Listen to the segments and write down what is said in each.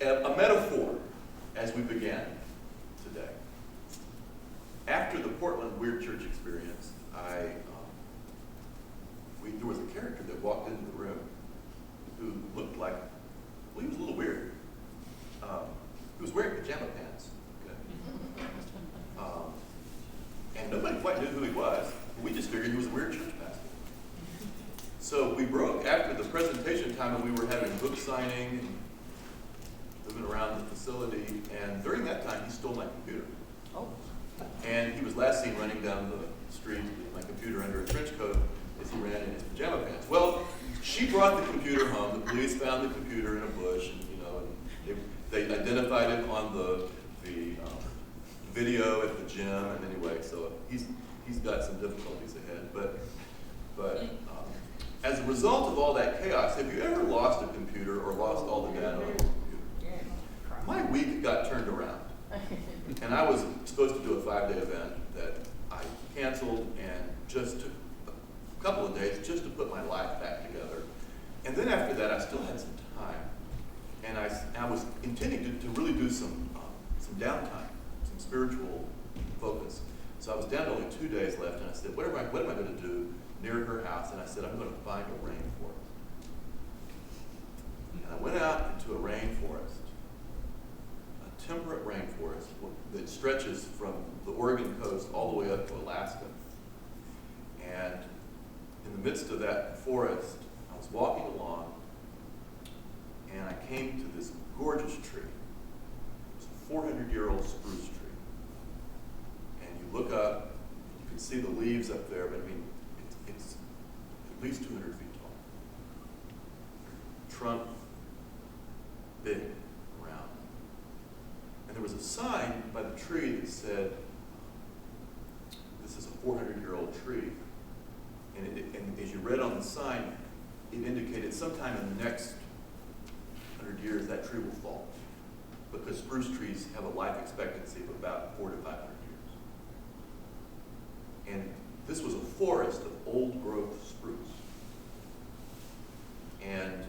A metaphor as we began today. After the Portland Weird Church experience, there was a character that walked into the room who looked like, well, he was a little weird. He was wearing pajama pants. Okay? And nobody quite knew who he was. We just figured he was a weird church pastor. So we broke after the presentation time, and we were having book signing and moving around the facility. And during that time, he stole my computer. Oh. And he was last seen running down the street with my computer under a trench coat as he ran in his pajama pants. Well, she brought the computer home. The police found the computer in a bush, and they identified him on the video at the gym. And anyway, so he's got some difficulties ahead. But as a result of all that chaos, have you ever lost a computer or lost all the data on a computer? My week got turned around. And I was supposed to do a 5-day event that I canceled and just took a couple of days just to put my life back together. And then after that, I still had some time. And I was intending to really do some downtime, some spiritual focus. So I was down to only 2 days left, and I said, what am I going to do near her house? And I said, I'm going to find a rainforest. And I went out into a rainforest. Temperate rainforest that stretches from the Oregon coast all the way up to Alaska. And in the midst of that forest, I was walking along, and I came to this gorgeous tree. It's a 400-year-old spruce tree. And you look up, you can see the leaves up there, but I mean, it's at least 200 feet tall. Trunk, big. And there was a sign by the tree that said, this is a 400-year-old tree. And as you read on the sign, it indicated sometime in the next 100 years that tree will fall. Because spruce trees have a life expectancy of about 400 to 500 years. And this was a forest of old growth spruce. And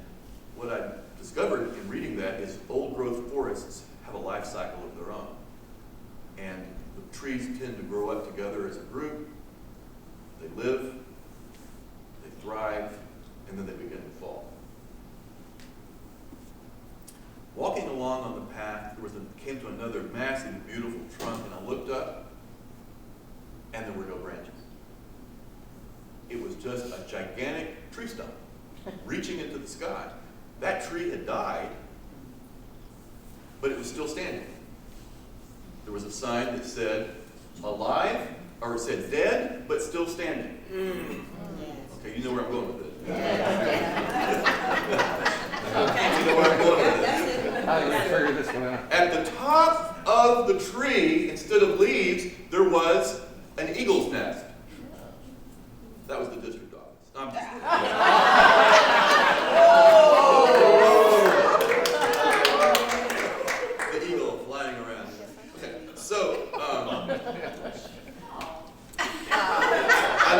what I discovered in reading that is old growth forests have a life cycle of their own. And the trees tend to grow up together as a group. They live, they thrive, and then they begin to fall. Walking along on the path, came to another massive, beautiful trunk, and I looked up, and there were no branches. It was just a gigantic tree stump reaching into the sky. That tree had died, but it was still standing. There was a sign that said alive, or it said dead, but still standing. Okay, you know where I'm going with this. You know where I'm going with this. How did I figure this one out? At the top of the tree, instead of leaves, there was an eagle's nest. That was the district office. No, I'm just the eagle flying around. Okay, so I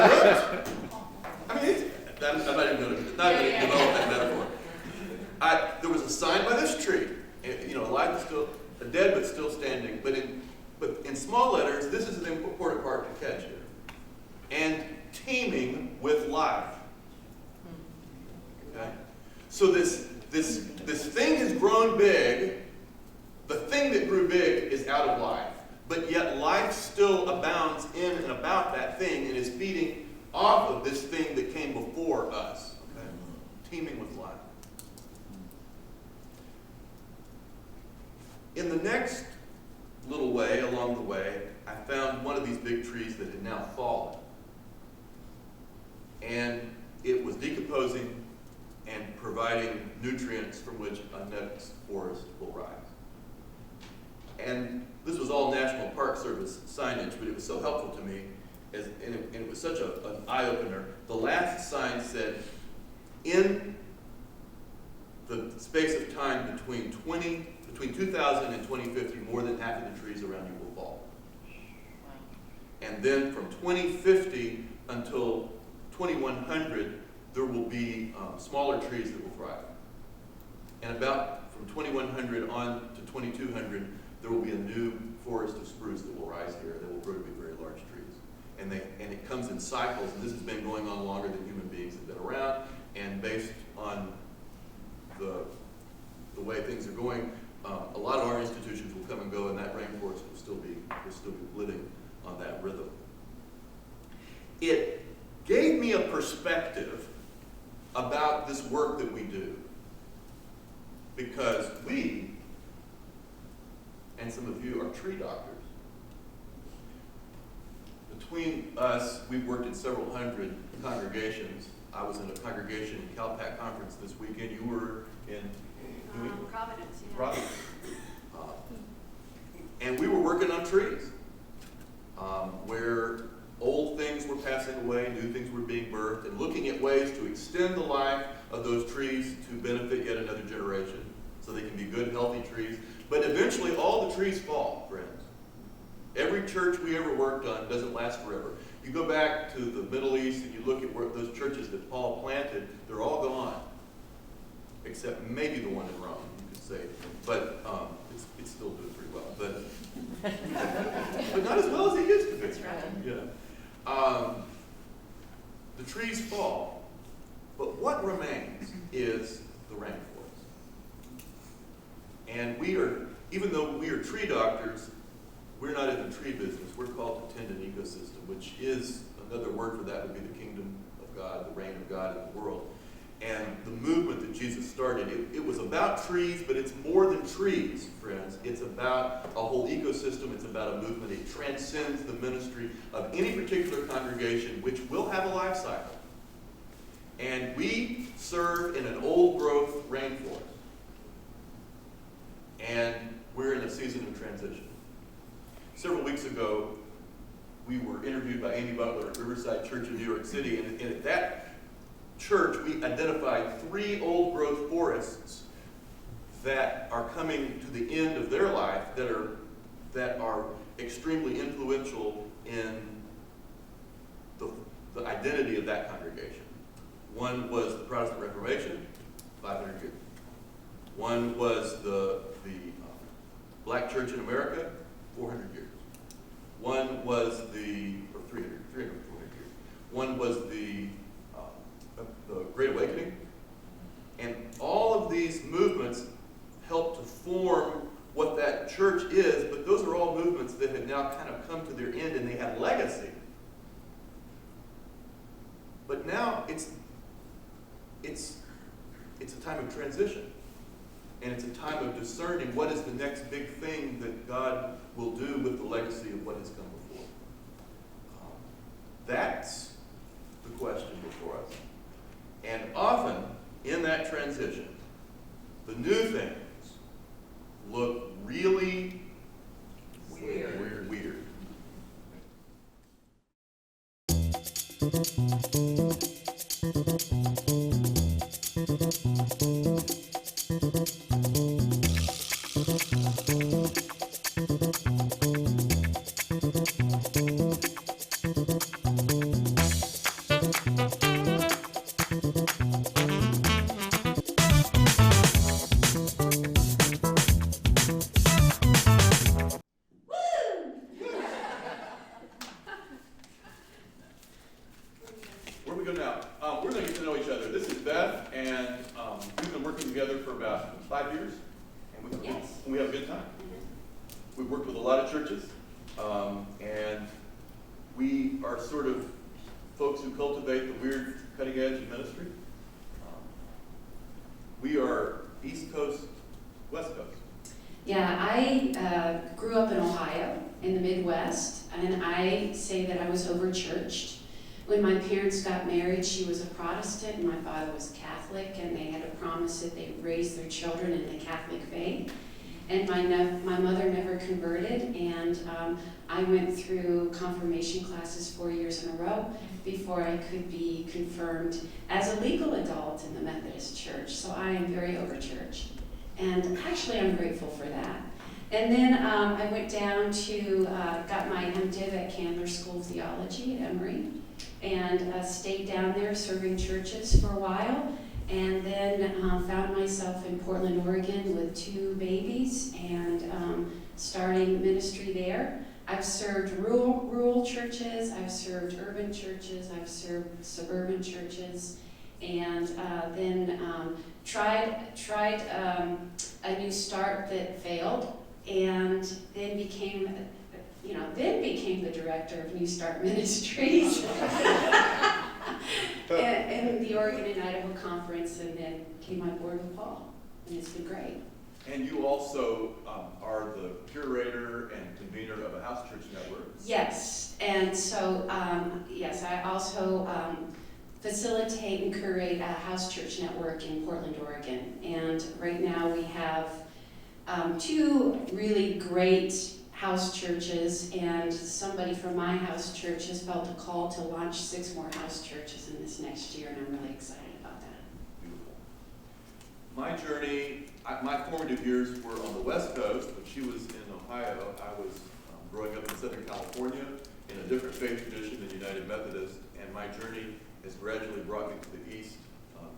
looked. I mean, I'm not even going to develop that metaphor. There was a sign by this tree, alive but still, dead but still standing. But in small letters, this is the important part to catch here. And teeming with life. Okay? So this thing has grown big. The thing that grew big is out of life. But yet life still abounds in and about that thing and is feeding off of this thing that came before us. Okay? Teeming with life. In the next little way along the way, I found one of these big trees that had now fallen. And it was decomposing and providing nutrients from which a next forest will rise. And this was all National Park Service signage, but it was so helpful to me, and it was such an eye-opener. The last sign said, in the space of time between 2000 and 2050, more than half of the trees around you will fall. And then from 2050 until 2100, there will be smaller trees that will thrive. And from from 2100 on to 2200, there will be a new forest of spruce that will rise here that will grow to be very large trees. And it comes in cycles, and this has been going on longer than human beings have been around, and based on the way things are going, a lot of our institutions will come and go, and that rainforest will still be living on that rhythm. It gave me a perspective about this work that we do, because we, and some of you, are tree doctors. Between us, we've worked in several hundred congregations. I was in a congregation in CalPAC conference this weekend. You were in Providence. Yeah. Providence. And we were working on trees, where old things were passing away, new things were being birthed, and looking at ways to extend the life of those trees to benefit yet another generation, so they can be good, healthy trees. But eventually, all the trees fall, friends. Every church we ever worked on doesn't last forever. You go back to the Middle East and you look at where those churches that Paul planted, they're all gone, except maybe the one in Rome, you could say. But it's still doing pretty well. But not as well as it used to be. That's right. Yeah. The trees fall, but what remains is the rainforest. And we are, even though we are tree doctors, we're not in the tree business. We're called to tend an ecosystem, which is, another word for that would be the kingdom of God, the reign of God in the world. And the movement that Jesus started, it was about trees, but it's more than trees, friends. It's about a whole ecosystem. It's about a movement. It transcends the ministry of any particular congregation, which will have a life cycle. And we serve in an old-growth rainforest. And we're in a season of transition. Several weeks ago, we were interviewed by Amy Butler at Riverside Church in New York City, and at that church, we identified 3 old-growth forests that are coming to the end of their life that are extremely influential in the identity of that congregation. One was the Protestant Reformation, 500 years. One was the Black Church in America, 400 years. One was or 300, 400 years. One was the Great Awakening. And all of these movements help to form what that church is, but those are all movements that have now kind of come to their end, and they have legacy. But now it's a time of transition. And it's a time of discerning what is the next big thing that God will do with the legacy of what has come before. That's the question before us. And often, in that transition, the new things look really weird. Where we go now? We're going to get to know each other. This is Beth, and we've been working together for about 5 years, and we have a good time. We've worked with a lot of churches, and we are sort of folks who cultivate the weird cutting edge of ministry. We are East Coast, West Coast. Yeah, I grew up in Ohio, in the Midwest, and I say that I was over-churched. When my parents got married, she was a Protestant and my father was Catholic, and they had a promise that they'd raise their children in the Catholic faith. And my mother never converted, and I went through confirmation classes 4 years in a row before I could be confirmed as a legal adult in the Methodist Church. So I am very over-churched. And actually, I'm grateful for that. And then I went down to, got my MDiv at Candler School of Theology at Emory, and stayed down there serving churches for a while. and then found myself in Portland, Oregon with 2 babies and starting ministry there. I've served rural churches, I've served urban churches, I've served suburban churches, and then tried a new start that failed, and then became the director of New Start Ministries in the Oregon and Idaho Conference, and then came on board with Paul, and it's been great. And you also are the curator and convener of a house church network. Yes, and so, yes, I also facilitate and curate a house church network in Portland, Oregon. And right now we have 2 really great house churches, and somebody from my house church has felt a call to launch 6 more house churches in this next year, and I'm really excited about that. Beautiful. My journey, my formative years were on the West Coast. When she was in Ohio, I was growing up in Southern California in a different faith tradition than United Methodist, and my journey has gradually brought me to the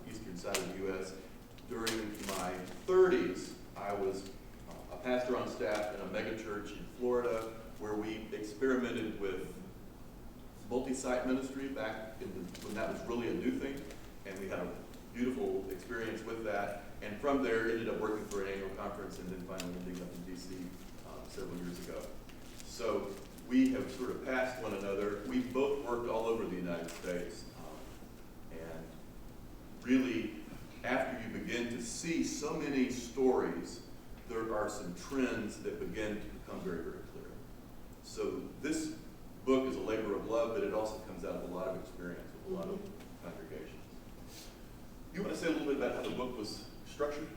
eastern side of the U.S. During my 30s, I was a pastor on staff in a megachurch in Florida where we experimented with multi-site ministry back when that was really a new thing, and we had a beautiful experience with that. And from there, ended up working for an annual conference, and then finally ending up in D.C. Several years ago. So we have sort of passed one another. We both worked all over the United States, and really, after you begin to see so many stories, there are some trends that begin to become very, very clear. So this book is a labor of love, but it also comes out of a lot of experience with a lot of congregations. You want to say a little bit about how the book was structured?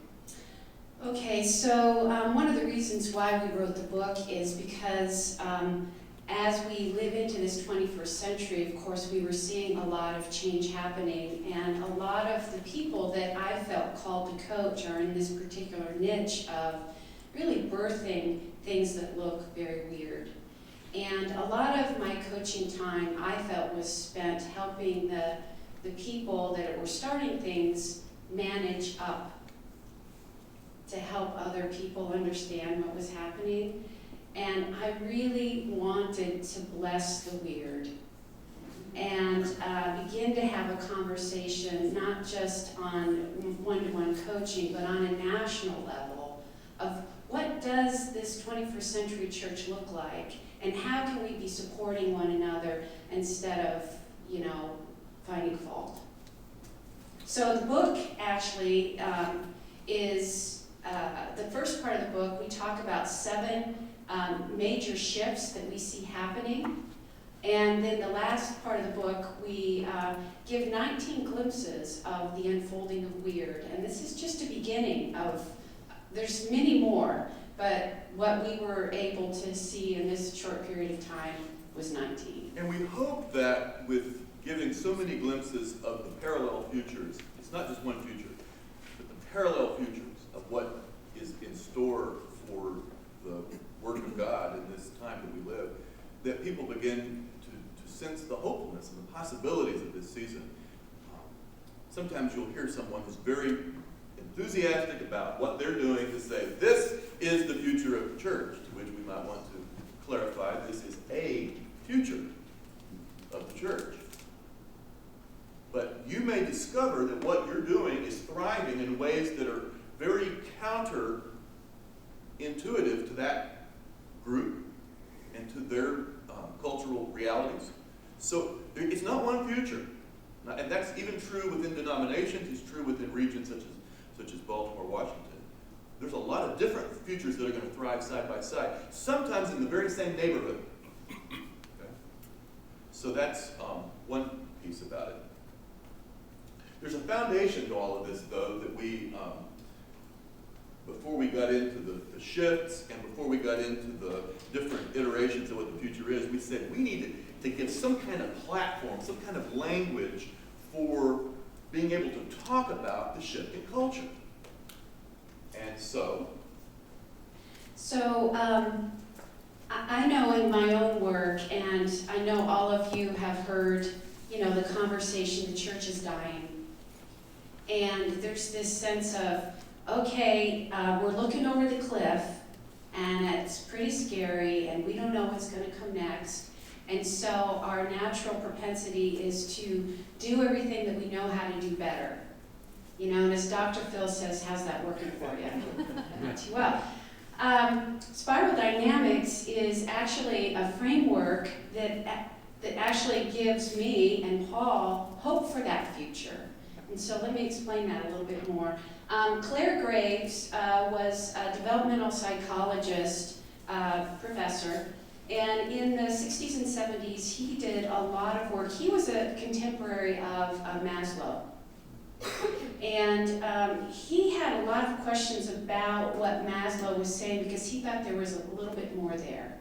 Okay, so one of the reasons why we wrote the book is because as we live into this 21st century, of course, we were seeing a lot of change happening, and a lot of the people that I felt called to coach are in this particular niche of really birthing things that look very weird. And a lot of my coaching time, I felt, was spent helping the people that were starting things manage up to help other people understand what was happening. And I really wanted to bless the weird and begin to have a conversation, not just on one-to-one coaching, but on a national level of what does this 21st century church look like, and how can we be supporting one another instead of, finding fault. So the book actually is, the first part of the book, we talk about 7 major shifts that we see happening. And then the last part of the book, we give 19 glimpses of the unfolding of weird. And this is just a beginning of, there's many more, but what we were able to see in this short period of time was 19. And we hope that with giving so many glimpses of the parallel futures, it's not just one future, but the parallel futures of what is in store for the Word of God in this time that we live, that people begin to sense the hopefulness and the possibilities of this season. Sometimes you'll hear someone who's very enthusiastic about what they're doing to say, this is the future of the church, to which we might want to clarify, this is a future of the church. But you may discover that what you're doing is thriving in ways that are very counter-intuitive to that group and to their cultural realities. So it's not one future. And that's even true within denominations, it's true within regions such as Baltimore, Washington. There's a lot of different futures that are going to thrive side by side, sometimes in the very same neighborhood. Okay? So that's one piece about it. There's a foundation to all of this, though, that we, before we got into the shifts and before we got into the different iterations of what the future is, we said we needed to give some kind of platform, some kind of language for being able to talk about the shift in culture. And so I know in my own work, and I know all of you have heard, the conversation, the church is dying. And there's this sense of, okay, we're looking over the cliff, and it's pretty scary, and we don't know what's going to come next. And so our natural propensity is to do everything that we know how to do better. You know, and as Dr. Phil says, how's that working for you? Not too well. Spiral dynamics is actually a framework that actually gives me and Paul hope for that future. And so let me explain that a little bit more. Claire Graves was a developmental psychologist professor, and in the 60s and 70s he did a lot of work. He was a contemporary of Maslow. And he had a lot of questions about what Maslow was saying because he thought there was a little bit more there.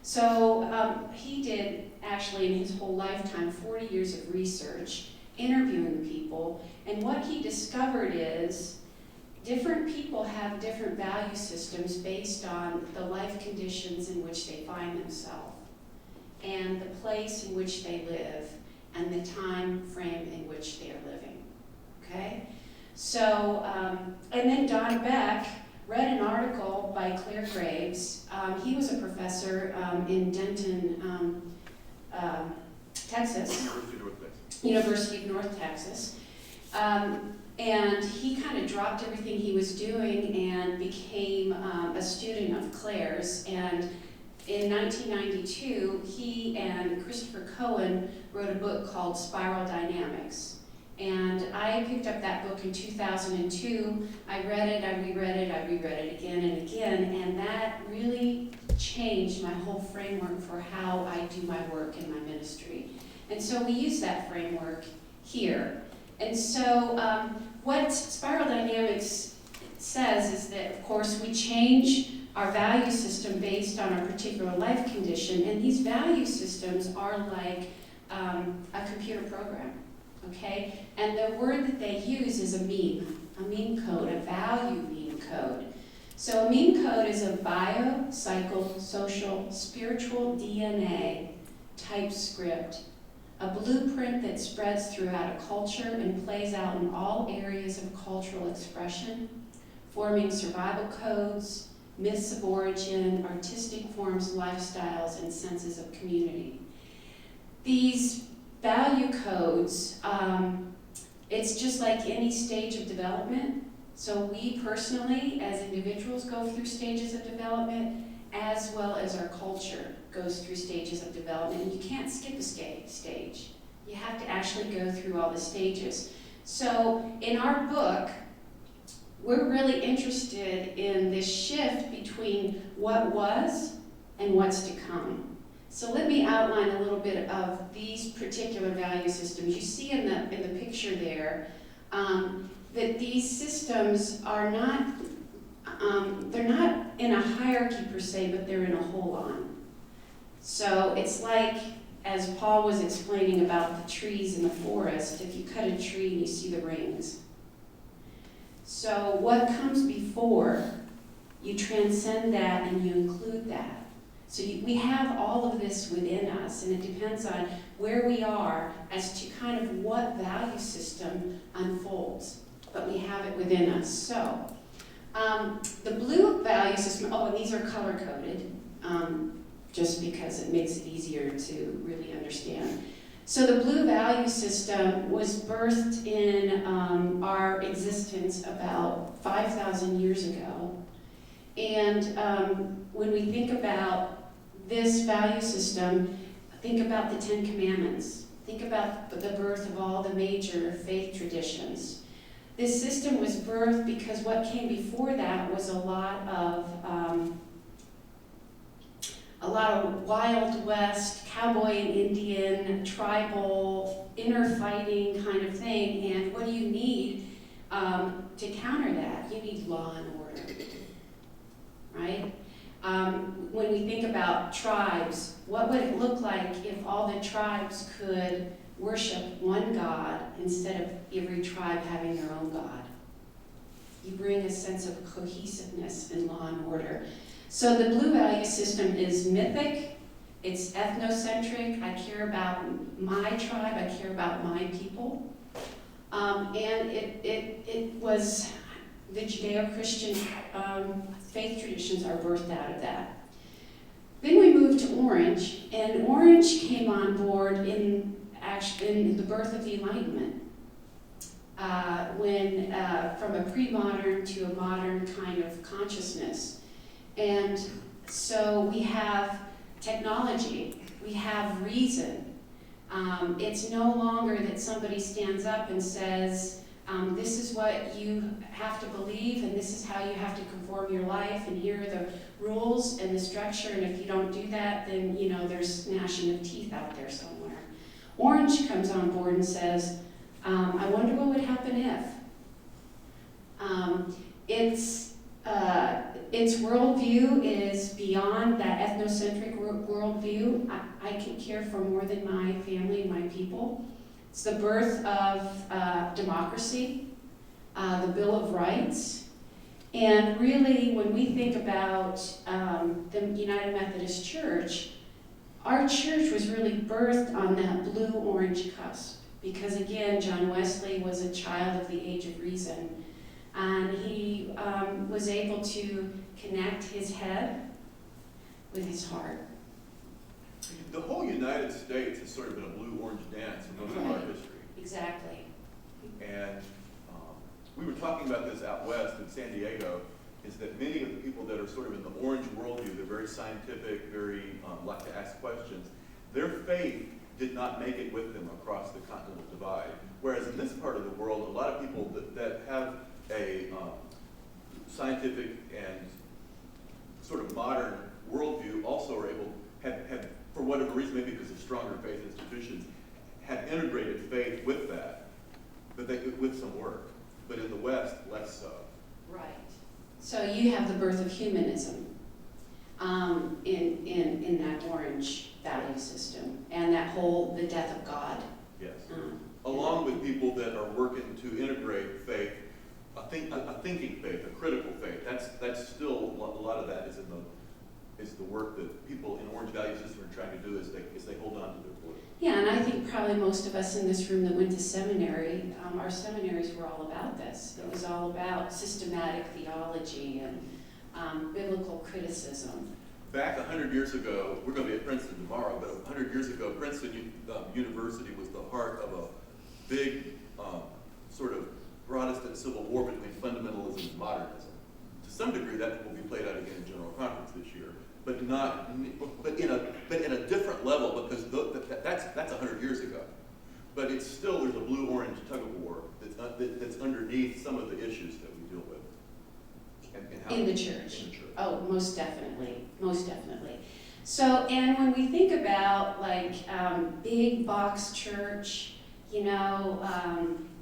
So he did, actually in his whole lifetime, 40 years of research, interviewing people, and what he discovered is different people have different value systems based on the life conditions in which they find themselves, and the place in which they live, and the time frame in which they are living. Okay? So, and then Don Beck read an article by Claire Graves. He was a professor in Denton, Texas. University of North Texas. And he kind of dropped everything he was doing and became a student of Claire's. And in 1992, he and Christopher Cohen wrote a book called Spiral Dynamics. And I picked up that book in 2002. I read it, I reread it, I reread it again and again, and that really changed my whole framework for how I do my work in my ministry. And so we use that framework here. And so what Spiral Dynamics says is that, of course, we change our value system based on our particular life condition, and these value systems are like a computer program. Okay, and the word that they use is a meme code, a value meme code. So a meme code is a bio, psycho, social, spiritual DNA type script, a blueprint that spreads throughout a culture and plays out in all areas of cultural expression, forming survival codes, myths of origin, artistic forms, lifestyles, and senses of community. These value codes, it's just like any stage of development. So we personally, as individuals, go through stages of development, as well as our culture goes through stages of development. And you can't skip a stage. You have to actually go through all the stages. So in our book, we're really interested in this shift between what was and what's to come. So let me outline a little bit of these particular value systems. You see in the picture there that these systems are not, they're not in a hierarchy per se, but they're in a hold-on. So it's like, as Paul was explaining about the trees in the forest, if you cut a tree and you see the rings. So what comes before, you transcend that and you include that. So we have all of this within us, and it depends on where we are as to kind of what value system unfolds, but we have it within us. So the blue value system, and these are color-coded, just because it makes it easier to really understand. So the blue value system was birthed in our existence about 5,000 years ago. And when we think about this value system, think about the Ten Commandments. Think about the birth of all the major faith traditions. This system was birthed because what came before that was a lot of Wild West, cowboy and Indian, tribal, inner fighting kind of thing. And what do you need to counter that? You need law and order, right? When we think about tribes, what would it look like if all the tribes could worship one God instead of every tribe having their own God? You bring a sense of cohesiveness and law and order. So the blue value system is mythic, it's ethnocentric. I care about my tribe, I care about my people. And it was the Judeo-Christian faith traditions are birthed out of that. Then we moved to Orange, and Orange came on board in the birth of the Enlightenment. From a pre-modern to a modern kind of consciousness. And so we have technology, we have reason. It's no longer that somebody stands up and says, this is what you have to believe, and this is how you have to conform your life, and here are the rules and the structure, and if you don't do that, then there's gnashing of teeth out there somewhere. Orange comes on board and says, I wonder what would happen if. Its worldview is beyond that ethnocentric worldview. I can care for more than my family and my people. It's the birth of democracy, the Bill of Rights. And really, when we think about the United Methodist Church, our church was really birthed on that blue-orange cusp. Because again, John Wesley was a child of the age of reason. And he was able to connect his head with his heart. The whole United States has sort of been a blue-orange dance for most of our history. Exactly. And we were talking about this out west in San Diego, is that many of the people that are sort of in the orange worldview, they're very scientific, very like to ask questions, their faith did not make it with them across the continental divide. Whereas in this part of the world, a lot of people that have a scientific and sort of modern worldview also are able, have for whatever reason, maybe because of stronger faith institutions, have integrated faith with that, but with some work. But in the West, less so. Right. So you have the birth of humanism in that orange value system, and the death of God. Yes. Along with people that are working to integrate faith, a thinking faith, a critical faith. That's still a lot of that is the work that people in Orange Value System are trying to do as they hold on to their belief. Yeah, and I think probably most of us in this room that went to seminary, our seminaries were all about this. It was all about systematic theology and biblical criticism. Back 100 years ago, we're going to be at Princeton tomorrow, but 100 years ago, Princeton University was the heart of a big sort of Protestant civil war between fundamentalism and modernism. To some degree, that will be played out again in General Conference this year, but in a different level, because that's 100 years ago. But it's still, there's a blue-orange tug-of-war that's underneath some of the issues that we deal with. And how In the church. In the church. Oh, most definitely, most definitely. So, and when we think about big box church,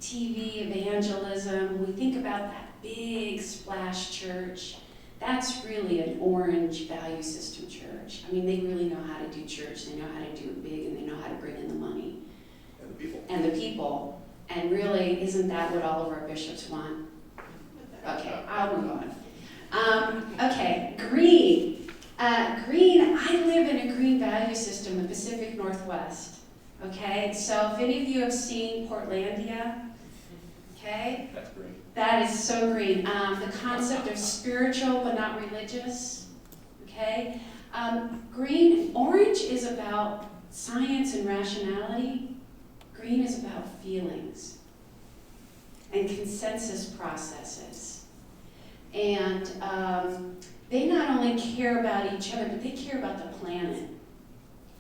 TV evangelism, when we think about that big splash church, that's really an orange value system church. I mean, they really know how to do church, they know how to do it big, and they know how to bring in the money. And the people. And the people. And really, isn't that what all of our bishops want? Okay, I'll move on. Okay, green. Green, I live in a green value system, the Pacific Northwest. Okay, so if any of you have seen Portlandia, okay? That's green. That is so green. The concept of spiritual but not religious, okay? Green, orange is about science and rationality. Green is about feelings and consensus processes. And they not only care about each other, but they care about the planet.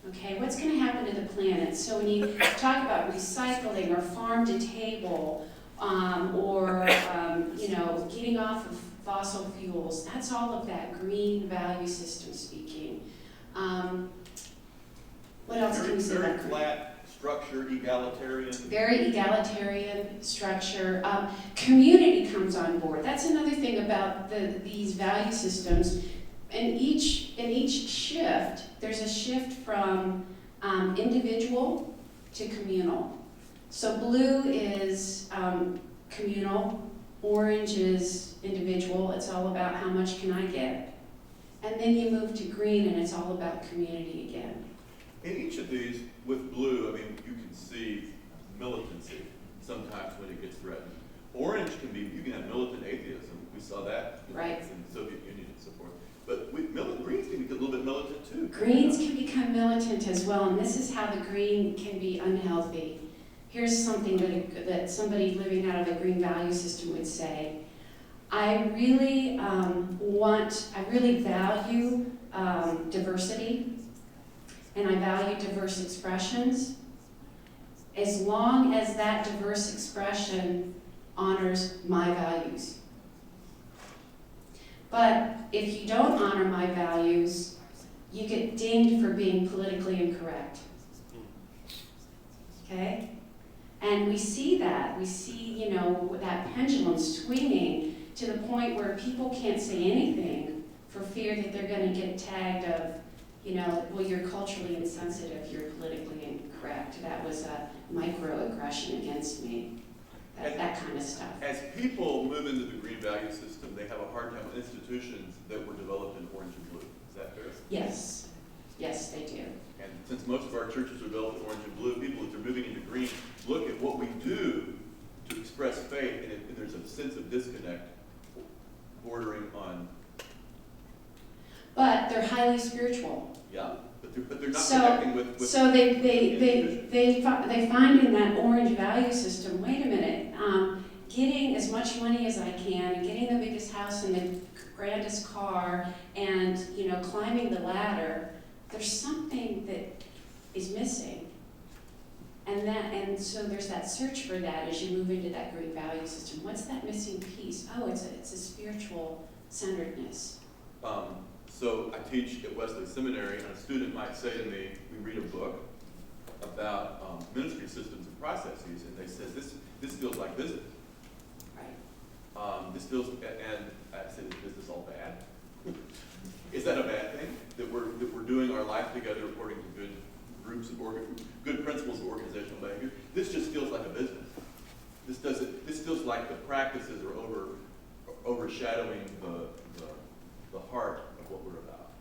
Okay, what's going to happen to the planet? So when you talk about recycling or farm to table, or getting off of fossil fuels, that's all of that green value system speaking. What else can we say about Very green? flat structure, egalitarian. Very egalitarian structure. Community comes on board. That's another thing about these value systems. In each shift, there's a shift from individual to communal. So blue is communal, orange is individual. It's all about how much can I get. And then you move to green and it's all about community again. In each of these, with blue, I mean, you can see militancy. sometimes when it gets threatened. Orange can be, you can have militant atheism. We saw that Right. in the Soviet Union and so forth. But greens can be a little bit militant too. Greens can become militant as well, and this is how the green can be unhealthy. Here's something that somebody living out of a green value system would say. I really value diversity, and I value diverse expressions, as long as that diverse expression honors my values. But if you don't honor my values, you get dinged for being politically incorrect. Okay? And we see that. We see, that pendulum swinging to the point where people can't say anything for fear that they're going to get tagged of, well, you're culturally insensitive, you're politically incorrect. That was a microaggression against me. That kind of stuff. As people move into the green value system, they have a hard time with institutions that were developed in orange and blue. Is that fair? Yes. Yes, they do. And since most of our churches are developed in orange and blue, people, as they're moving into green, look at what we do to express faith, and there's a sense of disconnect bordering on. But they're highly spiritual. Yeah, but they're not connecting with. So they find in that orange value system, wait a minute, getting as much money as I can, and getting the biggest house and the grandest car, and climbing the ladder, there's something that is missing. And so there's that search for that as you move into that green value system. What's that missing piece? Oh, it's a spiritual centeredness. So I teach at Wesley Seminary, and a student might say to me, we read a book about ministry systems and processes, and they said, this feels like business. Right. This feels, and I said, is business all bad? Is that a bad thing? That we're doing our life together according to good groups of good principles of organizational behavior? This just feels like a business. This feels like the practices are overshadowing the heart of what we're about.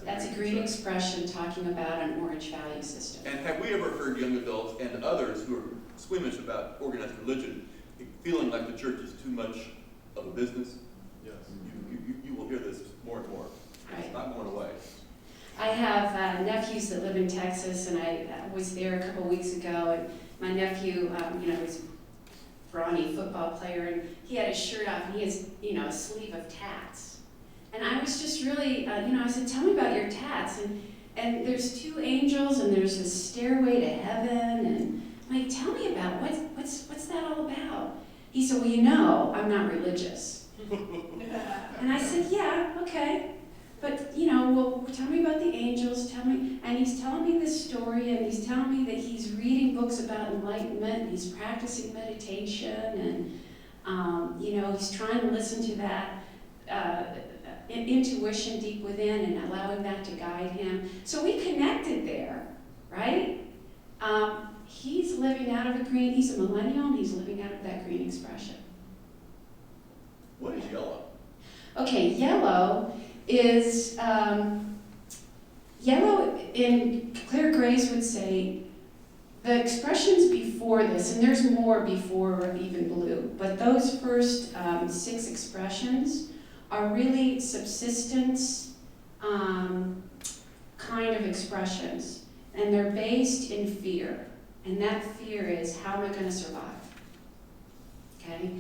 That's a green expression talking about an orange value system. And have we ever heard young adults and others who are squeamish about organized religion feeling like the church is too much of a business? Yes. You will hear this more and more. Right. It's not going away. I have nephews that live in Texas, and I was there a couple weeks ago, and my nephew, was a brawny football player, and he had his shirt off, and he has, a sleeve of tats. And I was just really, I said, tell me about your tats. And there's two angels, and there's a stairway to heaven, and I'm like, tell me about what's that all about? He said, well, I'm not religious. And I said, yeah, okay. But, tell me about the angels, tell me. And he's telling me this story, and he's telling me that he's reading books about enlightenment, and he's practicing meditation, and, he's trying to listen to that intuition deep within and allowing that to guide him. So we connected there, right? He's living out of he's a millennial, and he's living out of that green expression. What is yellow? Okay, yellow is, yellow in Claire Grace would say, the expressions before this, and there's more before even blue, but those first 6 expressions are really subsistence kind of expressions, and they're based in fear, and that fear is, how am I going to survive? Okay?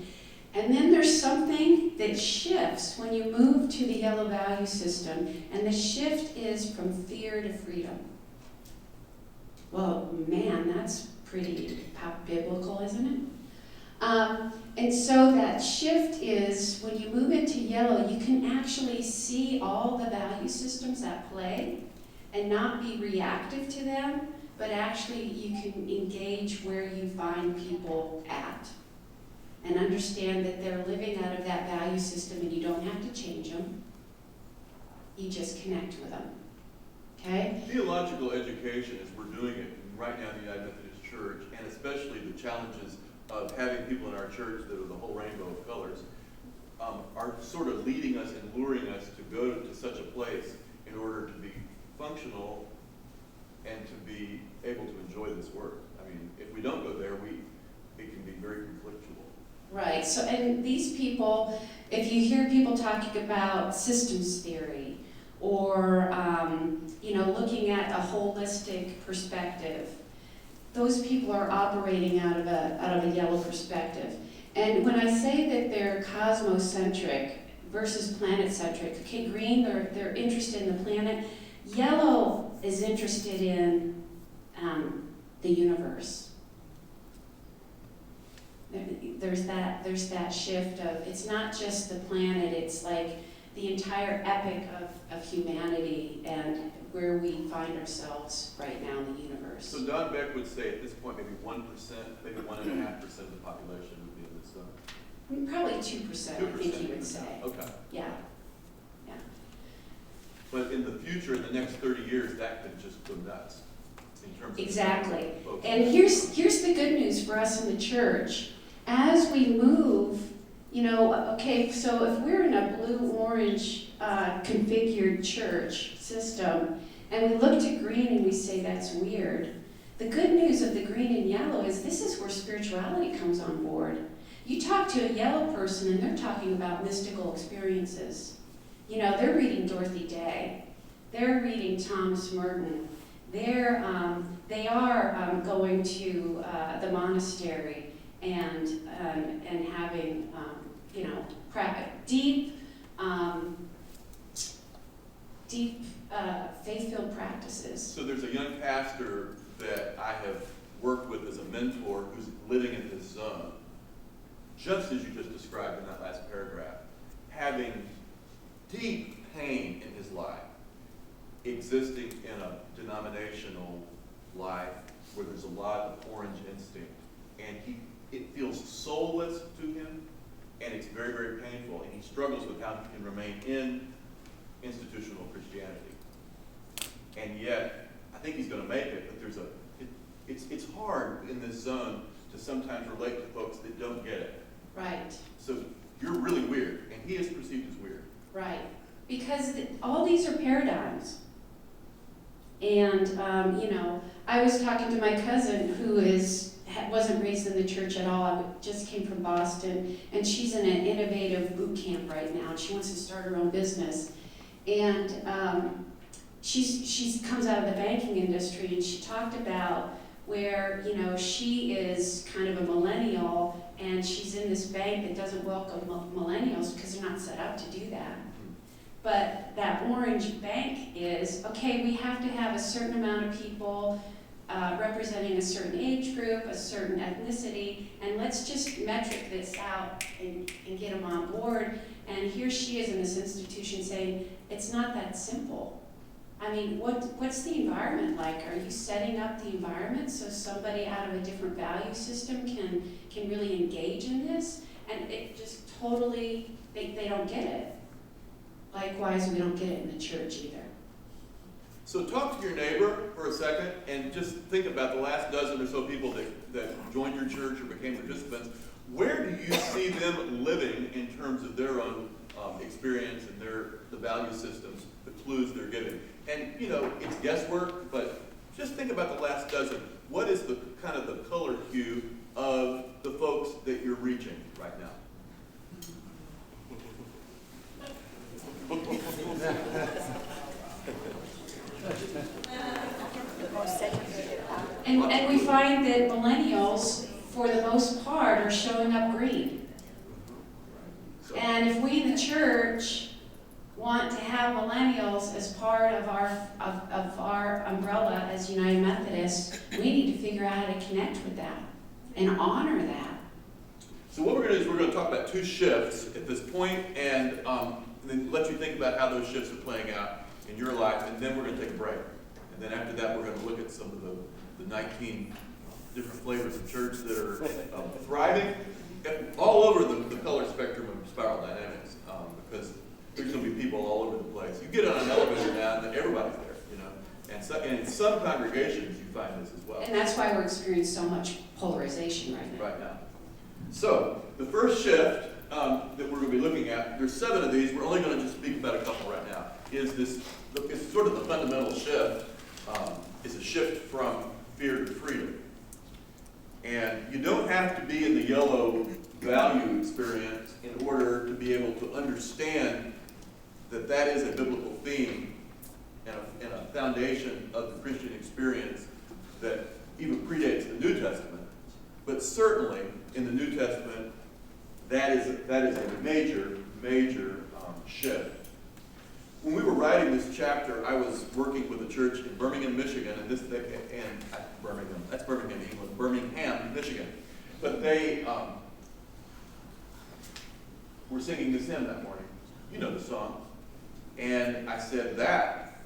And then there's something that shifts when you move to the yellow value system, and the shift is from fear to freedom. Well, man, that's pretty biblical, isn't it? And so that shift is, when you move into yellow, you can actually see all the value systems at play and not be reactive to them, but actually you can engage where you find people at and understand that they're living out of that value system, and you don't have to change them. You just connect with them. Okay? Theological education, as we're doing it right now in the United Methodist Church, and especially the challenges of having people in our church that are the whole rainbow of colors, are sort of leading us and luring us to go to such a place in order to be functional and to be able to enjoy this work. I mean, if we don't go there, it can be very conflictual. Right, so, and these people, if you hear people talking about systems theory, or, looking at a holistic perspective, those people are operating out of a yellow perspective. And when I say that they're cosmocentric versus planet-centric, okay, green, they're interested in the planet. Yellow is interested in the universe. There's that shift of, it's not just the planet, it's like the entire epic of humanity and where we find ourselves right now in the universe. So Don Beck would say at this point maybe 1%, maybe 1.5% of the population would be in this zone. Probably 2%, I think he would say. Okay. Yeah. But in the future, in the next 30 years, that could just go nuts in terms of Exactly. folks. And here's the good news for us in the church. As we move, okay, so if we're in a blue-orange configured church system, and we look to green and we say that's weird, the good news of the green and yellow is this is where spirituality comes on board. You talk to a yellow person and they're talking about mystical experiences. They're reading Dorothy Day. They're reading Thomas Merton. They are going to the monastery and having deep faith-filled practices. So there's a young pastor that I have worked with as a mentor who's living in this zone, just as you just described in that last paragraph, having deep pain in his life, existing in a denominational life where there's a lot of orange instinct, and it feels soulless to him, and it's very, very painful, and he struggles with how he can remain in institutional Christianity. And yet, I think he's going to make it, but it's hard in this zone to sometimes relate to folks that don't get it. Right. So you're really weird, and he is perceived as weird. Right. Because all these are paradigms. And, I was talking to my cousin who wasn't raised in the church at all. I just came from Boston, and she's in an innovative boot camp right now. She wants to start her own business. And she comes out of the banking industry, and she talked about where, she is kind of a millennial, and she's in this bank that doesn't welcome millennials because they're not set up to do that. But that orange bank is, okay, we have to have a certain amount of people representing a certain age group, a certain ethnicity, and let's just metric this out and get them on board. And here she is in this institution saying, it's not that simple. I mean, what's the environment like? Are you setting up the environment so somebody out of a different value system can really engage in this? And it just totally, they don't get it. Likewise, we don't get it in the church either. So talk to your neighbor for a second and just think about the last dozen or so people that joined your church or became participants. Where do you see them living in terms of their own experience and the value systems, the clues they're giving? And, it's guesswork, but just think about the last dozen. What is the kind of the color hue of the folks that you're reaching right now? And we find that millennials, for the most part, are showing up green. And if we, the church, want to have millennials as part of our umbrella as United Methodists, we need to figure out how to connect with that and honor that. So what we're going to do is we're going to talk about two shifts at this point, and then let you think about how those shifts are playing out in your life, and then we're going to take a break. And then after that, we're going to look at some of the 19 different flavors of church that are thriving all over the color spectrum of spiral dynamics, because there's going to be people all over the place. You get on an elevator now, and everybody's there, and in some congregations you find this as well. And that's why we're experiencing so much polarization right now. So the first shift that we're going to be looking at, there's 7 of these. We're only going to just speak about a couple right now. It's sort of the fundamental shift. Is a shift from fear to freedom. And you don't have to be in the yellow value experience in order to be able to understand that that is a biblical theme and a foundation of the Christian experience that even predates the New Testament. But certainly in the New Testament, that is a major shift. When we were writing this chapter, I was working with a church in Birmingham, Michigan, that's Birmingham, England, Birmingham, Michigan. But they were singing this hymn that morning. You know the song. And I said, that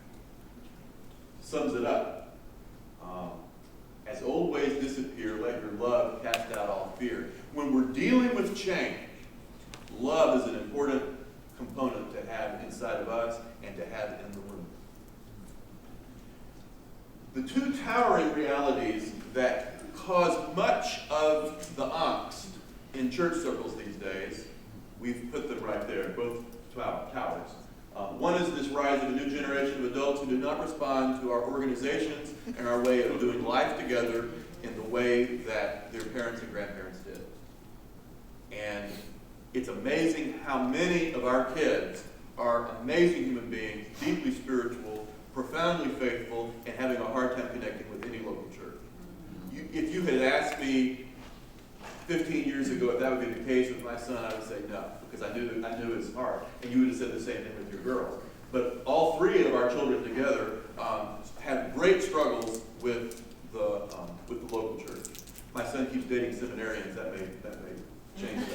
sums it up. As old ways disappear, let your love cast out all fear. When we're dealing with change, love is an important component to have inside of us and to have in the room. The two towering realities that cause much of the angst in church circles these days, we've put them right there, both towers. One is this rise of a new generation of adults who do not respond to our organizations and our way of doing life together in the way that their parents and grandparents did. And it's amazing how many of our kids are amazing human beings, deeply spiritual, profoundly faithful, and having a hard time connecting with any local church. If you had asked me 15 years ago if that would be the case with my son, I would say no, because I knew his heart. And you would have said the same thing with your girls. But all three of our children together have great struggles with the local church. My son keeps dating seminarians. That may change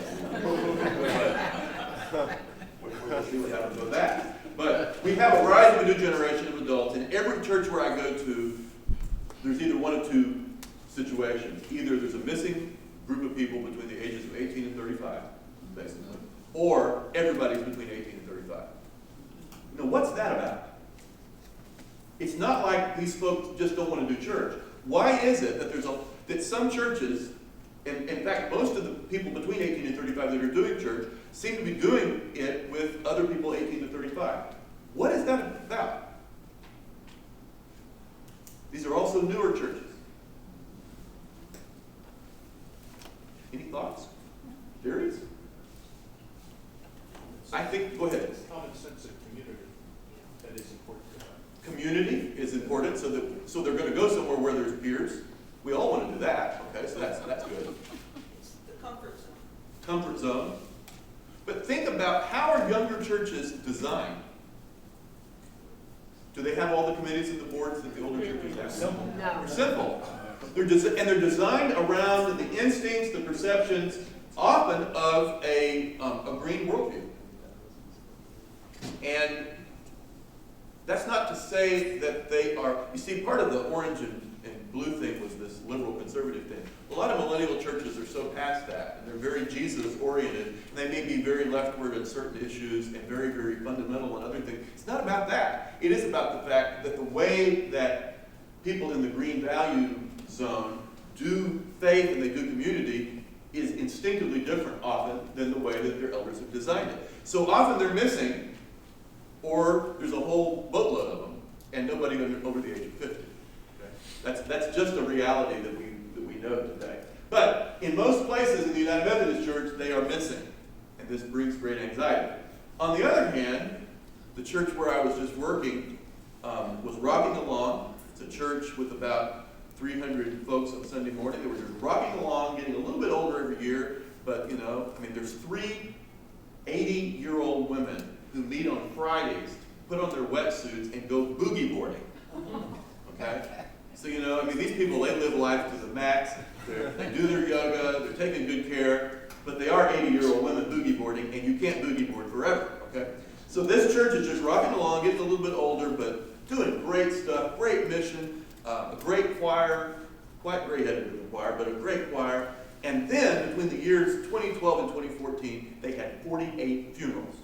that. We'll see what happens with that. But we have a rise of a new generation of adults. In every church where I go to, there's either one of two situations. Either there's a missing group of people between the ages of 18 and 35, basically, or everybody's between 18 and 35. Now, what's that about? It's not like these folks just don't want to do church. Why is it that that some churches, and in fact, most of the people between 18 and 35 that are doing church seem to be doing it with other people 18 to 35? What is that about? These are also newer churches. Any thoughts? Theories? I think, go ahead. It's common sense of community that is important to them. Community is important, so they're going to go somewhere where there's peers. We all want to do that, okay? So that's good. It's the comfort zone. Comfort zone. But think about, how are younger churches designed? Do they have all the committees and the boards that the older churches have? Simple. No. They're simple. They're designed around the instincts, the perceptions, often of a green worldview. And that's not to say that they are, you see, part of the orange and blue thing was this liberal conservative thing. A lot of millennial churches are so past that, and they're very Jesus-oriented, and they may be very leftward on certain issues and very, very fundamental on other things. It's not about that. It is about the fact that the way that people in the green value zone do faith and they do community is instinctively different often than the way that their elders have designed it. So often they're missing, or there's a whole boatload of them, and nobody over the age of 50. Okay? That's just a reality that we know today. But in most places in the United Methodist Church, they are missing, and this brings great anxiety. On the other hand, the church where I was just working was rocking along. It's a church with about 300 folks on Sunday morning. They were just rocking along, getting a little bit older every year, but there's 3 80-year-old women who meet on Fridays, put on their wetsuits, and go boogie boarding. Okay? So, these people, they live life to the max. They do their yoga, they're taking good care, but they are 80-year-old women boogie boarding, and you can't boogie board forever. Okay? So this church is just rocking along, getting a little bit older, but doing great stuff, great mission, a great choir, quite gray-headed in the choir, but a great choir. And then, between the years 2012 and 2014, they had 48 funerals.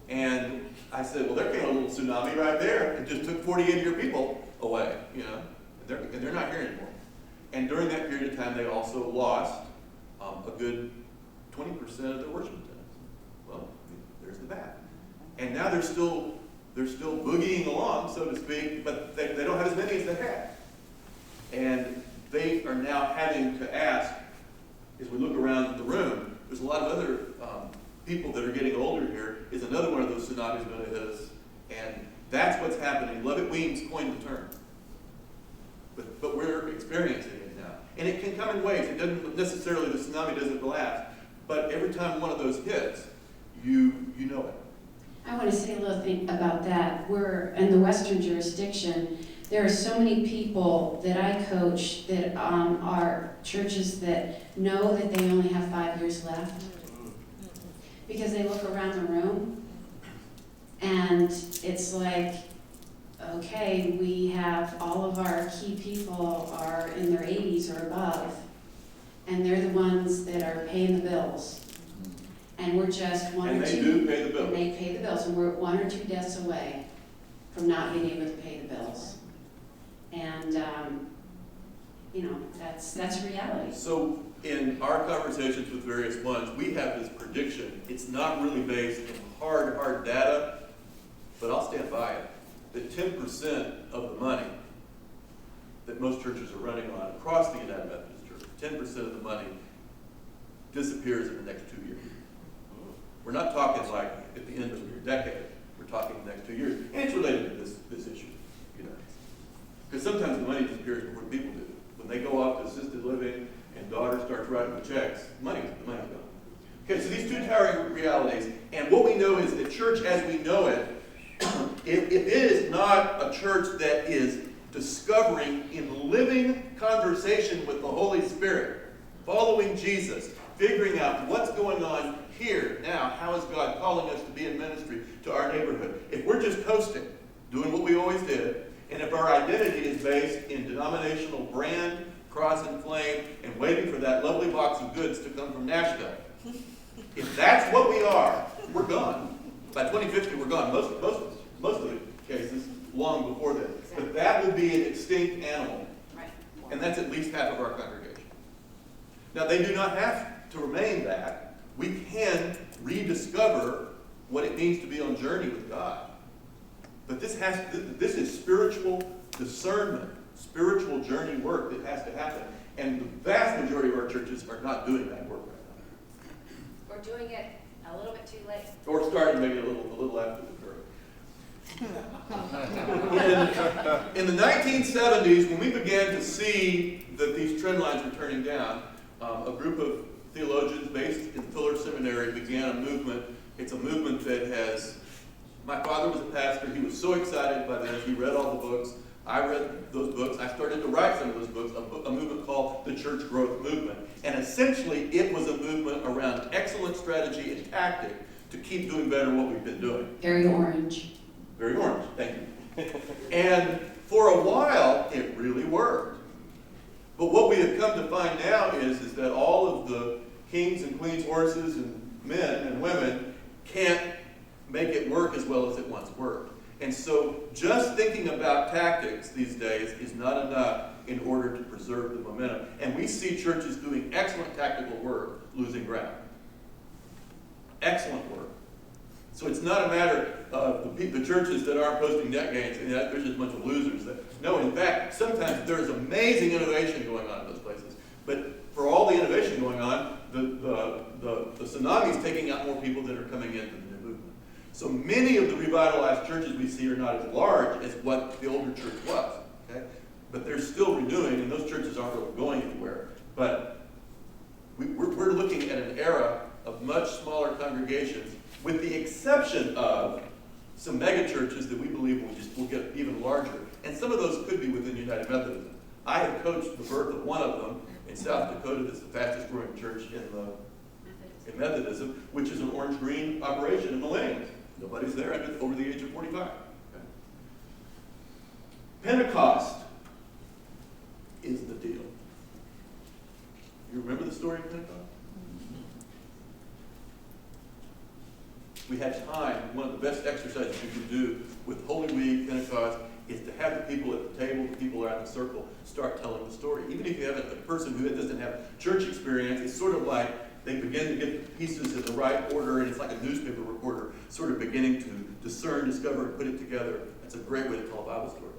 And I said, well, there came a little tsunami right there. It just took 48 of your people away, and they're not here anymore. And during that period of time, they also lost a good 20% of their worship attendance. Well, there's the bad. And now they're still boogieing along, so to speak, but they don't have as many as they had. And they are now having to ask, as we look around the room, there's a lot of other people that are getting older here. Is another one of those tsunamis going to hit us? And that's what's happening. Lovett Weems coined the term. But we're experiencing it now. And it can come in waves. It doesn't necessarily, the tsunami doesn't last. But every time one of those hits, you know it. I want to say a little thing about that. We're in the Western jurisdiction. There are so many people that I coach that are churches that know that they only have 5 years left because they look around the room and it's like, okay, we have all of our key people are in their 80s or above, and they're the ones that are paying the bills. And we're just one And or they two. do pay the bill. And they pay the bills, and we're 1 or 2 deaths away from not being able to pay the bills. And, that's reality. So in our conversations with various ones, we have this prediction. It's not really based in hard data, but I'll stand by it. That 10% of the money that most churches are running on across the United Methodist Church, 10% of the money disappears in the next 2 years. We're not talking like at the end of your decade. We're talking the next 2 years. And it's related to this issue, Because sometimes the money disappears before the people do. When they go off to assisted living and daughter starts writing the checks, the money's gone. Okay, so these two towering realities, and what we know is that church as we know it, if it is not a church that is discovering in living conversation with the Holy Spirit, following Jesus, figuring out what's going on here, now, how is God calling us to be in ministry to our neighborhood? If we're just coasting, doing what we always did, and if our identity is based in denominational brand, cross and flame, and waiting for that lovely box of goods to come from Nashville, if that's what we are, we're gone. By 2050, we're gone. Most of the cases, long before that. But that will be an extinct animal. Right. And that's at least half of our congregation. Now, they do not have to remain that. We can rediscover what it means to be on journey with God. But this is spiritual discernment, spiritual journey work that has to happen. And the vast majority of our churches are not doing that work right We're doing it a little bit too late. now. Or starting maybe a little after the curve. In the 1970s, when we began to see that these trend lines were turning down, a group of theologians based in Fuller Seminary began a movement. It's a movement that has, my father was a pastor. He was so excited by this. He read all the books. I read those books. I started to write some of those books, a movement called the Church Growth Movement. And essentially, it was a movement around excellent strategy and tactic to keep doing better what we've been doing. Very orange. Very orange, thank you. And for a while, it really worked. But what we have come to find now is that all of the kings and queens, horses and men and women can't make it work as well as it once worked. And so just thinking about tactics these days is not enough in order to preserve the momentum. And we see churches doing excellent tactical work losing ground. Excellent work. So it's not a matter of the churches that aren't posting net gains, and there's just a bunch of losers. No, in fact, sometimes there's amazing innovation going on in those places. But for all the innovation going on, the tsunami is taking out more people that are coming into the new movement. So many of the revitalized churches we see are not as large as what the older church was. Okay? But they're still renewing, and those churches aren't really going anywhere. But we're looking at an era of much smaller congregations, with the exception of some mega churches that we believe will get even larger. And some of those could be within United Methodism. I have coached the birth of one of them in South Dakota that's the fastest growing church in Methodism, which is an orange-green operation in millennials. Nobody's there over the age of 45. Okay. Pentecost is the deal. You remember the story of Pentecost? We had time. One of the best exercises you can do with Holy Week, Pentecost, is to have the people at the table, the people around the circle, start telling the story. Even if you have a person who doesn't have church experience, it's sort of like they begin to get the pieces in the right order, and it's like a newspaper reporter sort of beginning to discern, discover, and put it together. That's a great way to tell a Bible story.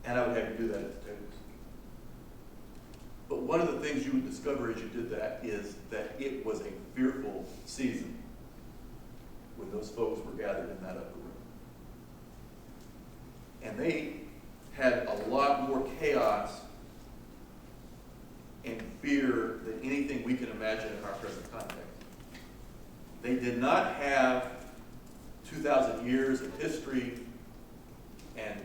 And I would have you do that at the table. But one of the things you would discover as you did that is that it was a fearful season when those folks were gathered in that upper room. And they had a lot more chaos and fear than anything we can imagine in our present context. They did not have 2,000 years of history and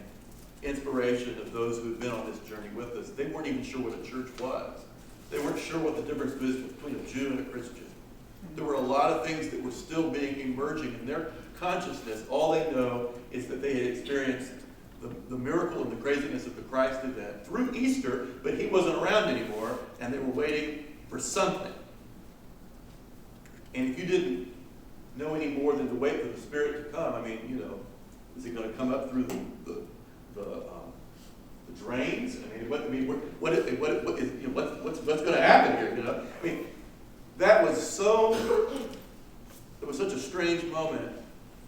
inspiration of those who had been on this journey with us. They weren't even sure what a church was. They weren't sure what the difference was between a Jew and a Christian. There were a lot of things that were still emerging in their consciousness. All they know is that they had experienced the miracle and the craziness of the Christ event through Easter, but he wasn't around anymore, and they were waiting for something. And if you didn't know any more than to wait for the Spirit to come, I mean, you know, is he going to come up through the drains? What's going to happen here? You know, I mean, that was it was such a strange moment,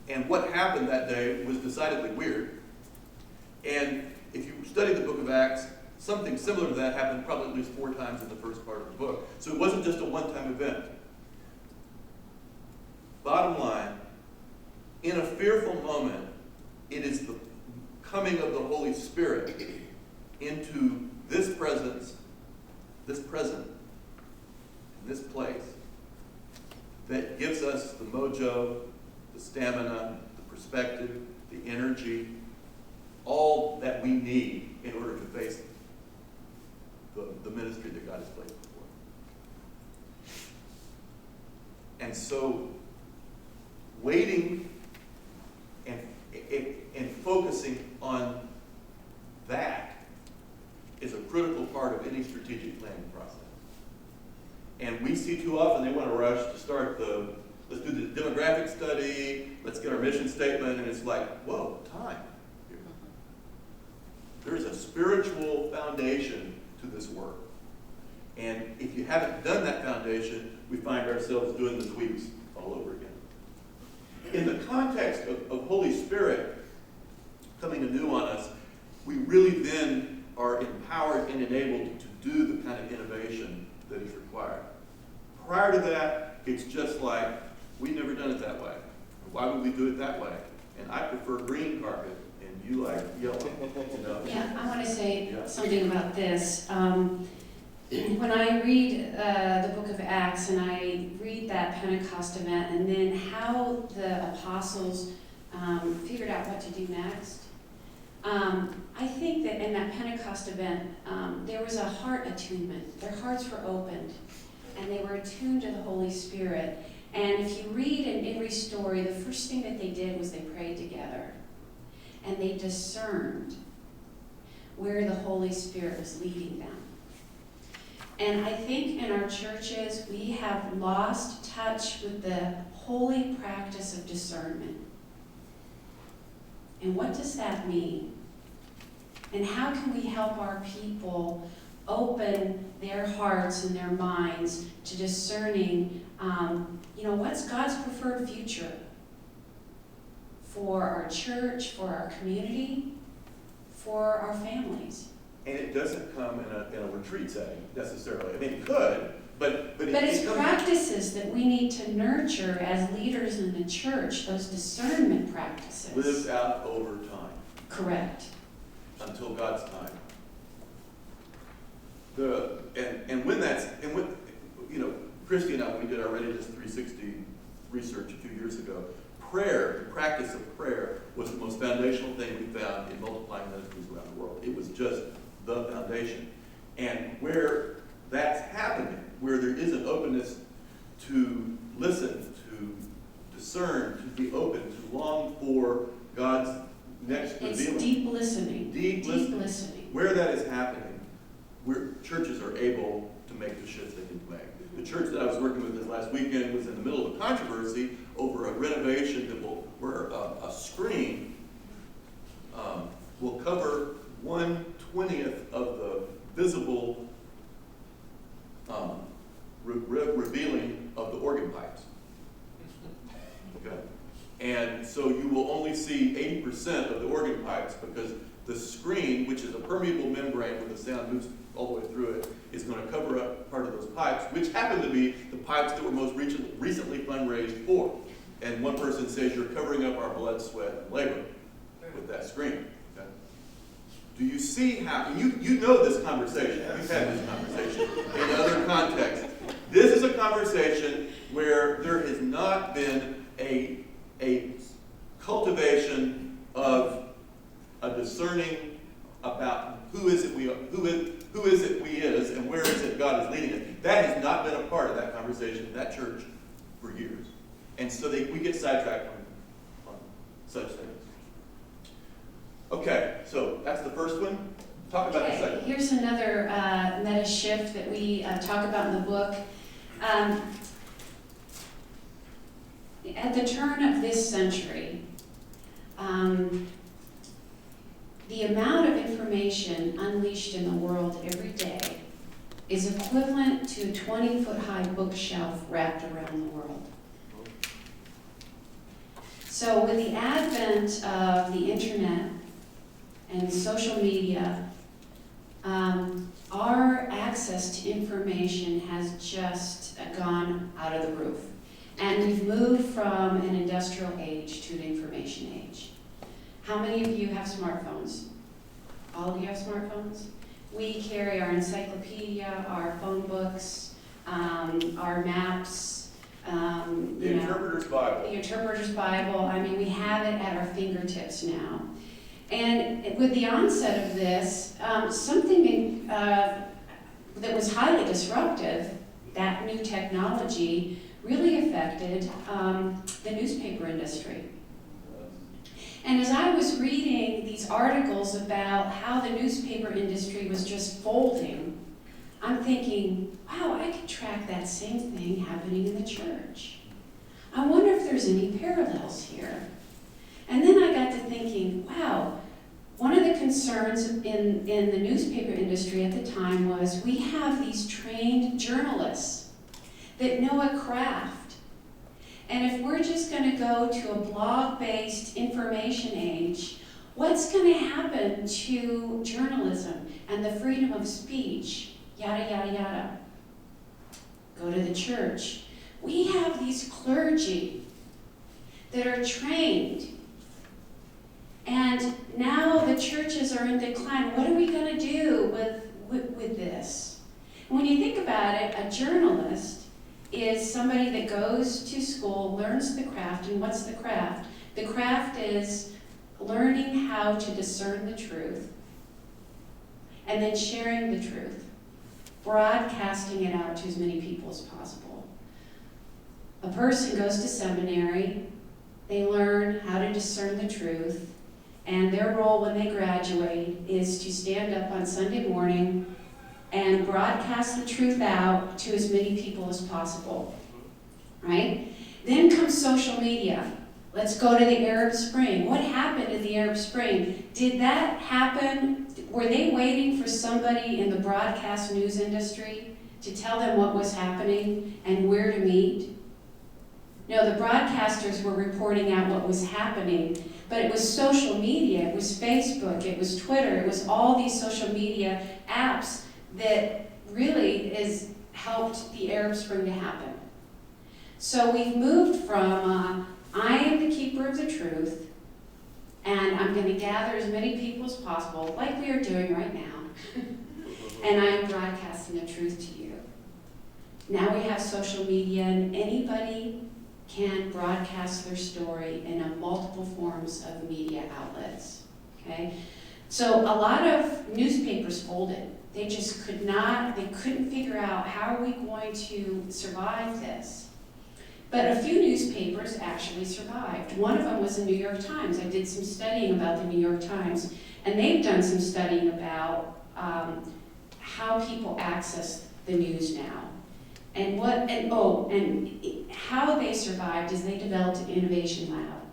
and what happened that day was decidedly weird. And if you study the book of Acts, something similar to that happened probably at least 4 times in the first part of the book. So it wasn't just a one-time event. Bottom line, in a fearful moment, it is the coming of the Holy Spirit into this present, in this place, that gives us the mojo, the stamina, the perspective, the energy, all that we need in order to face the ministry that God has placed before. And so, waiting and focusing on that is a critical part of any strategic planning process. And we see too often they want to rush to start let's do the demographic study, let's get our mission statement, and it's like, whoa, time. There is a spiritual foundation to this work. And if you haven't done that foundation, we find ourselves doing the tweaks all over again. In the context of Holy Spirit coming anew on us, we really then are empowered and enabled to do the kind of innovation that is required. Prior to that, it's just like, we've never done it that way. Why would we do it that way? And I prefer green carpet, and you like yellow. You know? Yeah, I want to say Yeah. something about this. When I read the book of Acts and I read that Pentecost event and then how the apostles figured out what to do next, I think that in that Pentecost event, there was a heart attunement. Their hearts were opened and they were attuned to the Holy Spirit. And if you read in every story, the first thing that they did was they prayed together and they discerned where the Holy Spirit was leading them. And I think in our churches, we have lost touch with the holy practice of discernment. And what does that mean? And how can we help our people open their hearts and their minds to discerning, what's God's preferred future for our church, for our community, for our families? And it doesn't come in a retreat setting necessarily. I mean, it could, but it's comes, practices that we need to nurture as leaders in the church, those discernment practices. lives out over time Correct. until God's time. Christy and I, when we did our Readiness 360 research a few years ago, prayer, the practice of prayer, was the most foundational thing we found in multiplying ministries around the world. It was just the foundation. And where that's happening, where there is an openness to listen, to discern, to be open, to long for God's next It's revealing. deep listening. Deep listening. Where that is happening, where churches are able to make the shifts they need to make. The church that I was working with this last weekend was in the middle of a controversy over a renovation where a screen will cover 1/20 of the visible revealing of the organ pipes. Okay? And so you will only see 80% of the organ pipes because the screen, which is a permeable membrane where the sound moves all the way through it, is going to cover pipes, which happen to be the pipes that were most recently fundraised for. And one person says, you're covering up our blood, sweat, and labor with that screen. Okay? Do you see how, and you know this conversation, you've had this conversation in other contexts. This is a conversation where there has not been a cultivation of a discerning about who is it we is and where is it God is leading us. That has not been a part of that conversation in that church for years. And so we get sidetracked on such things. Okay, so that's the first one. Talk about the second. Here's another meta shift that we talk about in the book. At the turn of this century, the amount of information unleashed in the world every day is equivalent to a 20-foot-high bookshelf wrapped around the world. So with the advent of the internet and social media, our access to information has just gone out of the roof. And we've moved from an industrial age to an information age. How many of you have smartphones? All of you have smartphones? We carry our encyclopedia, our phone books, our maps, The Interpreter's Bible. The Interpreter's Bible. I mean, we have it at our fingertips now. And with the onset of this, something that was highly disruptive, that new technology, really affected the newspaper industry. And as I was reading these articles about how the newspaper industry was just folding, I'm thinking, wow, I could track that same thing happening in the church. I wonder if there's any parallels here. And then I got to thinking, wow, one of the concerns in the newspaper industry at the time was we have these trained journalists that know a craft. And if we're just going to go to a blog-based information age, what's going to happen to journalism and the freedom of speech? Yada, yada, yada. Go to the church. We have these clergy that are trained. And now the churches are in decline. What are we going to do with this? When you think about it, a journalist is somebody that goes to school, learns the craft, and what's the craft? The craft is learning how to discern the truth, and then sharing the truth, broadcasting it out to as many people as possible. A person goes to seminary, they learn how to discern the truth, and their role when they graduate is to stand up on Sunday morning and broadcast the truth out to as many people as possible, right? Then comes social media. Let's go to the Arab Spring. What happened in the Arab Spring? Did that happen? Were they waiting for somebody in the broadcast news industry to tell them what was happening and where to meet? No, the broadcasters were reporting out what was happening, but it was social media, it was Facebook, it was Twitter, it was all these social media apps that really has helped the Arab Spring to happen. So we've moved from, I am the keeper of the truth, and I'm going to gather as many people as possible, like we are doing right now, and I am broadcasting the truth to you. Now we have social media, and anybody can broadcast their story in multiple forms of media outlets, okay? So a lot of newspapers folded. They just couldn't figure out how are we going to survive this. But a few newspapers actually survived. One of them was the New York Times. I did some studying about the New York Times, and they've done some studying about how people access the news now. And how they survived is they developed an innovation lab.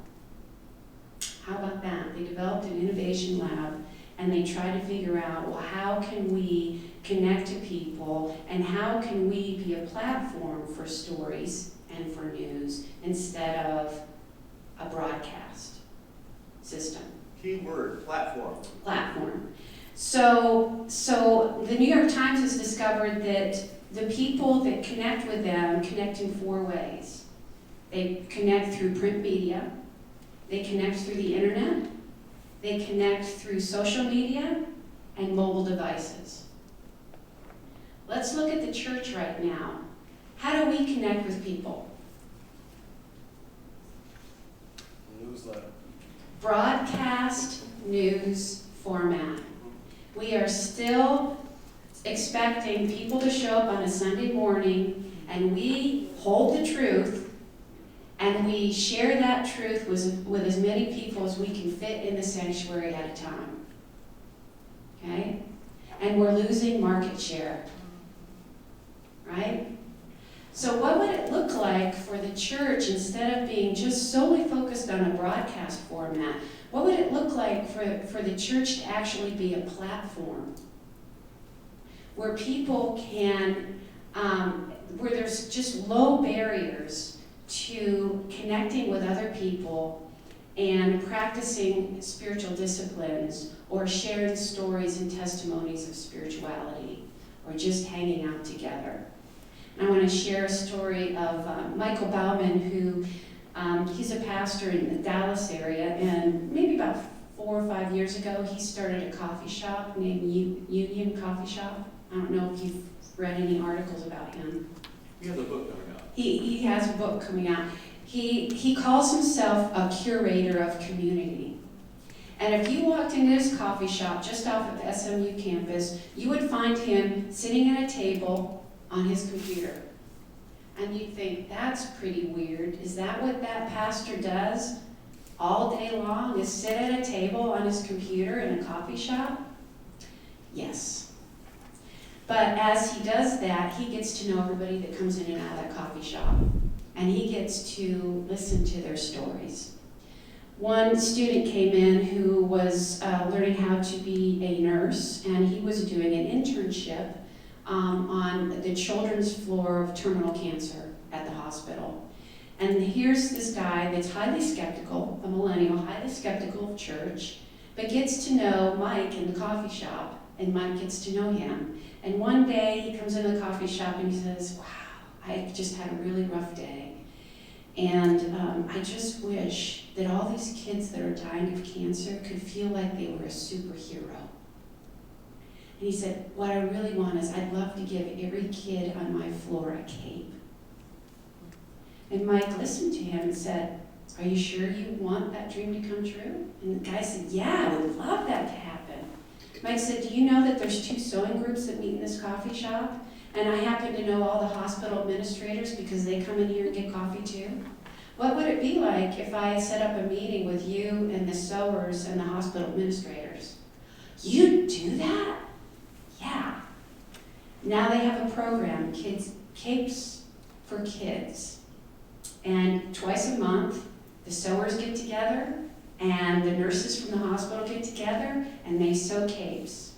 How about that? They developed an innovation lab, and they tried to figure out, well, how can we connect to people, and how can we be a platform for stories and for news instead of a broadcast system. Key word, platform. Platform. So the New York Times has discovered that the people that connect with them connect in 4 ways. They connect through print media, they connect through the internet, they connect through social media, and mobile devices. Let's look at the church right now. How do we connect with people? Newsletter. Broadcast news format. We are still expecting people to show up on a Sunday morning, and we hold the truth, and we share that truth with as many people as we can fit in the sanctuary at a time. Okay? And we're losing market share. Right? So what would it look like for the church, instead of being just solely focused on a broadcast format, what would it look like for the church to actually be a platform where people can, where there's just low barriers to connecting with other people and practicing spiritual disciplines or sharing stories and testimonies of spirituality or just hanging out together? I want to share a story of Michael Bauman, who he's a pastor in the Dallas area, and maybe about 4 or 5 years ago, he started a coffee shop named Union Coffee Shop. I don't know if you've read any articles about him. He has a book coming out. He has a book coming out. He calls himself a curator of community. And if you walked into his coffee shop just off of the SMU campus, you would find him sitting at a table on his computer. And you'd think, that's pretty weird. Is that what that pastor does all day long, is sit at a table on his computer in a coffee shop? Yes. But as he does that, he gets to know everybody that comes in and out of that coffee shop. And he gets to listen to their stories. One student came in who was learning how to be a nurse, and he was doing an internship on the children's floor of terminal cancer at the hospital. And here's this guy that's highly skeptical, a millennial, highly skeptical of church, but gets to know Mike in the coffee shop, and Mike gets to know him. And one day he comes into the coffee shop and he says, wow, I just had a really rough day. And I just wish that all these kids that are dying of cancer could feel like they were a superhero. And he said, what I really want is I'd love to give every kid on my floor a cape. And Mike listened to him and said, are you sure you want that dream to come true? And the guy said, yeah, I would love that to happen. Mike said, do you know that there's 2 sewing groups that meet in this coffee shop? And I happen to know all the hospital administrators because they come in here and get coffee too. What would it be like if I set up a meeting with you and the sewers and the hospital administrators? You'd do that? Yeah. Now they have a program, Capes for Kids. And twice a month, the sewers get together and the nurses from the hospital get together and they sew capes.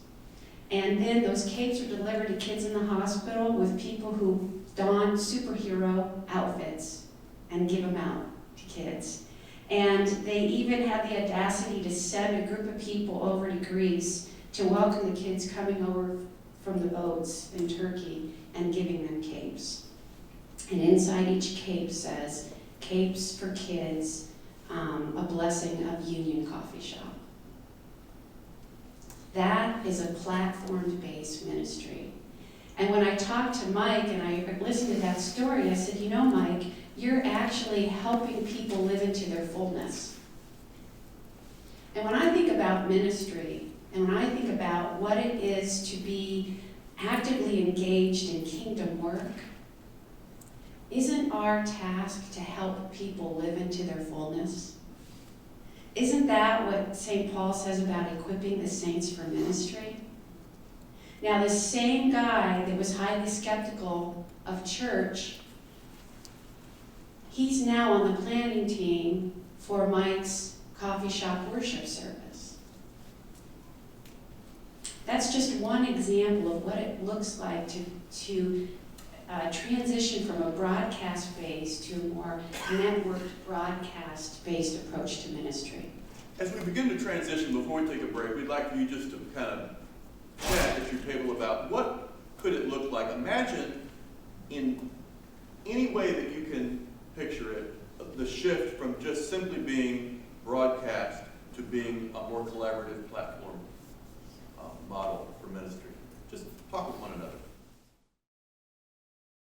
And then those capes are delivered to kids in the hospital with people who don superhero outfits and give them out to kids. And they even had the audacity to send a group of people over to Greece to welcome the kids coming over from the boats in Turkey and giving them capes. And inside each cape says, Capes for Kids, a blessing of Union Coffee Shop. That is a platform-based ministry. And when I talked to Mike and I listened to that story, I said, you know, Mike, you're actually helping people live into their fullness. And when I think about ministry, and when I think about what it is to be actively engaged in kingdom work, isn't our task to help people live into their fullness? Isn't that what St. Paul says about equipping the saints for ministry? Now, the same guy that was highly skeptical of church, he's now on the planning team for Mike's coffee shop worship service. That's just one example of what it looks like to transition from a broadcast-based to a more networked, broadcast-based approach to ministry. As we begin to transition, before we take a break, we'd like for you just to kind of chat at your table about what could it look like. Imagine in any way that you can picture it, the shift from just simply being broadcast to being a more collaborative platform